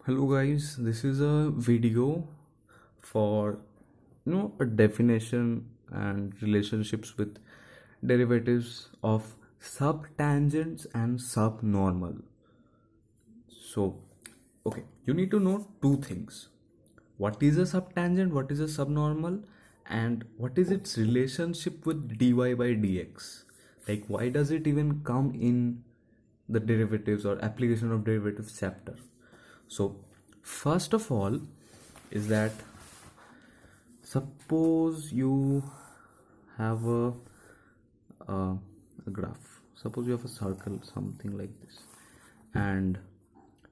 Hello guys, this is a video for a definition and relationships with derivatives of subtangents and subnormal. So, okay, you need to know two things. What is a subtangent, what is a subnormal, and what is its relationship with dy by dx? Like why does it even come in the derivatives or application of derivatives chapter? So first of all is that suppose you have a graph. Suppose you have a circle, something like this, and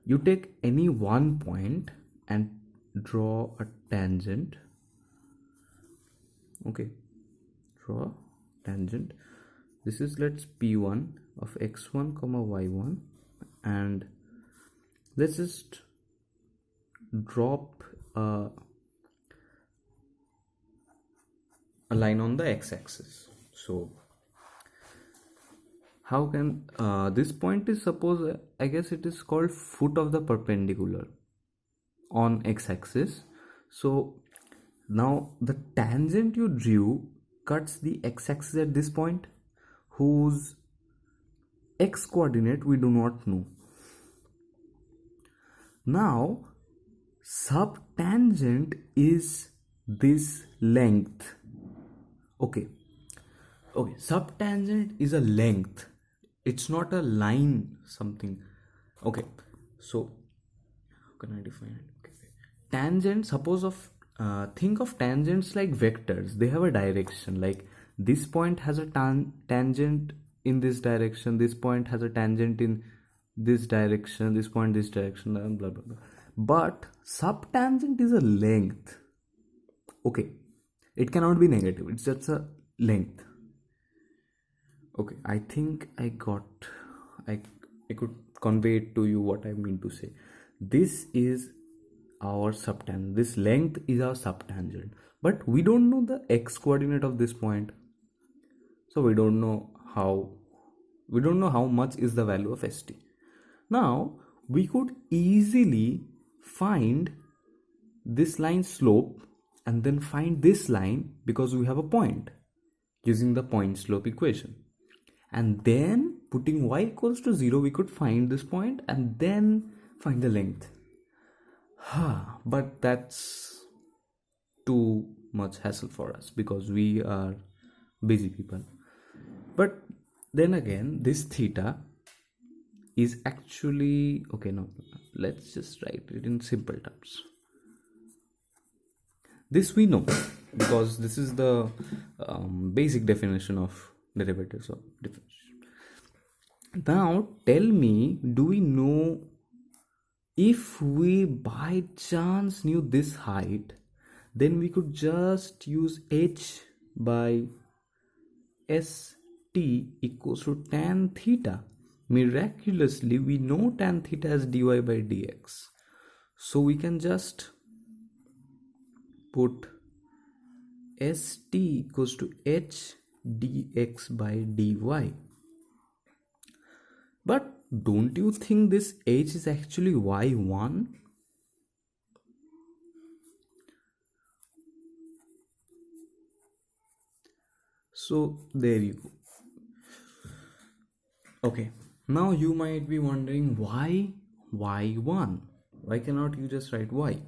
you take any one point and draw a tangent. Okay, draw a tangent. This is, let's p1 of x1 comma y1, and let's just drop a line on the x-axis. So how can this point is, suppose I guess it is called foot of the perpendicular on x-axis. So now the tangent you drew cuts the x-axis at this point, whose x coordinate we do not know. Now subtangent is this length. Okay, subtangent is a length, it's not a line something. Okay, so how can I define it? Okay. Tangent, suppose of think of tangents like vectors. They have a direction, like this point has a tangent in this direction, this point has a tangent in this direction, this point this direction, and blah blah blah. But subtangent is a length. Okay, it cannot be negative, it's just a length. Okay, I think I could convey it to you what I mean to say. This is our subtangent, this length is our subtangent, but we don't know the x coordinate of this point, so we don't know how much is the value of st. Now we could easily find this line slope and then find this line, because we have a point, using the point slope equation, and then putting y equals to 0 we could find this point and then find the length. But that's too much hassle for us because we are busy people. But then again, this theta is actually, okay, no, let's just write it in simple terms. This we know because this is the basic definition of derivatives of differentiation. Now tell me, do we know, if we by chance knew this height, then we could just use h by st equals to tan theta. Miraculously we know tan theta as dy by dx, so we can just put st equals to h dx by dy. But don't you think this h is actually y1? So there you go. Okay, now you might be wondering, why y1? Why cannot you just write y?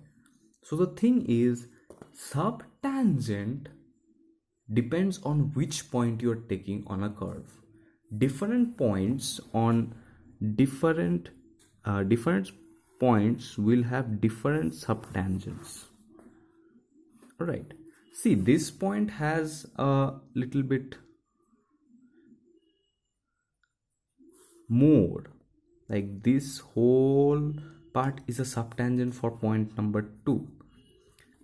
So the thing is, subtangent depends on which point you are taking on a curve. Different points on different points will have different subtangents. All right, see, this point has a little bit more, like this whole part is a subtangent for point number 2.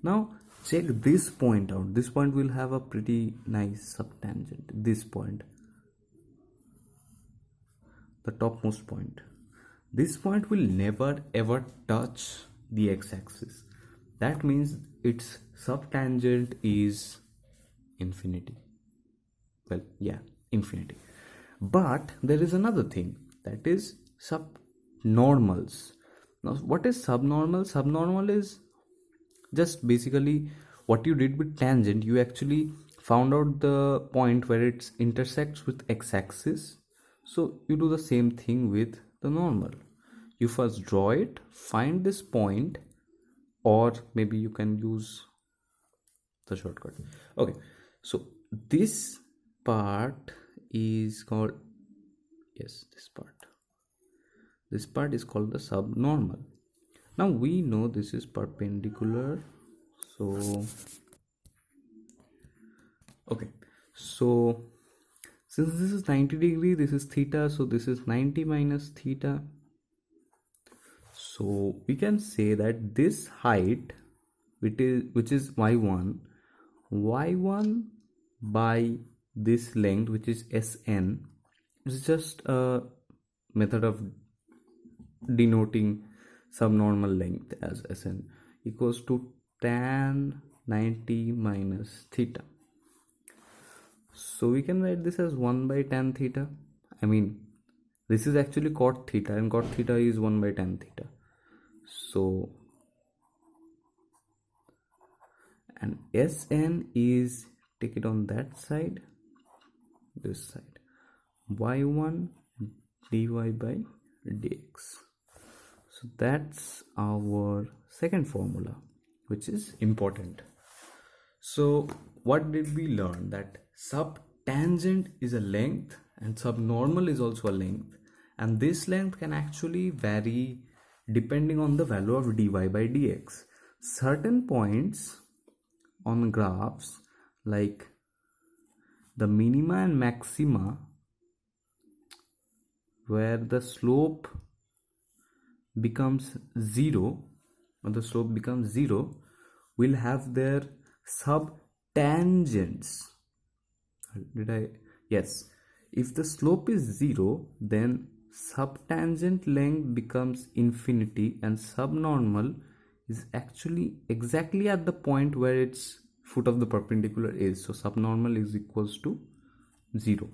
Now check this point out. This point will have a pretty nice subtangent. This point, the topmost point, this point will never ever touch the x-axis. That means its subtangent is infinity. Well, yeah, infinity. But there is another thing, that is subnormals. Now, what is subnormal? Subnormal is just basically what you did with tangent. You actually found out the point where it intersects with x-axis. So you do the same thing with the normal. You first draw it, find this point, or maybe you can use the shortcut. Okay, so this part is called, yes, this part is called the subnormal. Now we know this is perpendicular, so okay, so since this is 90 degree, this is theta, so this is 90 minus theta. So we can say that this height, which is y1 by this length, which is Sn, is just a method of denoting subnormal length as Sn, equals to tan 90 minus theta. So we can write this as 1 by tan theta. I mean, this is actually cot theta, and cot theta is 1 by tan theta. So, and Sn is, take it on that side, this side, y1 dy by dx. So that's our second formula, which is important. So what did we learn? That subtangent is a length and subnormal is also a length, and this length can actually vary depending on the value of dy by dx. Certain points on graphs, like the minima and maxima, where the slope becomes 0, will have their subtangents. Yes, if the slope is 0, then subtangent length becomes infinity, and subnormal is actually exactly at the point where its foot of the perpendicular is. So subnormal is equals to 0.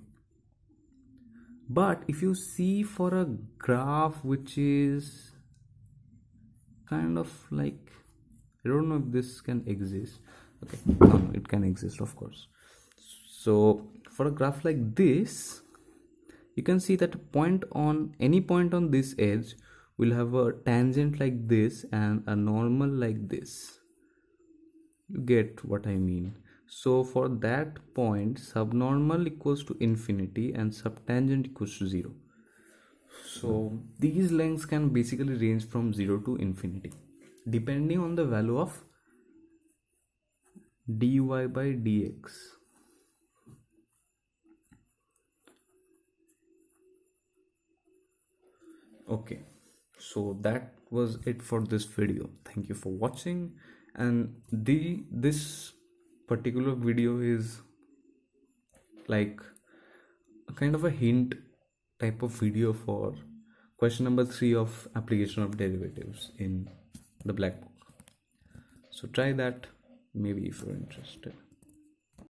But if you see for a graph which is kind of like, I don't know if this can exist. Okay, no, it can exist, of course. So for a graph like this, you can see that any point on this edge will have a tangent like this and a normal like this. You get what I mean? So for that point, subnormal equals to infinity and subtangent equals to 0. So these lengths can basically range from 0 to infinity, depending on the value of dy by dx. Okay, so that was it for this video. Thank you for watching, and this particular video is like a kind of a hint type of video for question number 3 of application of derivatives in the black book. So try that, maybe, if you're interested.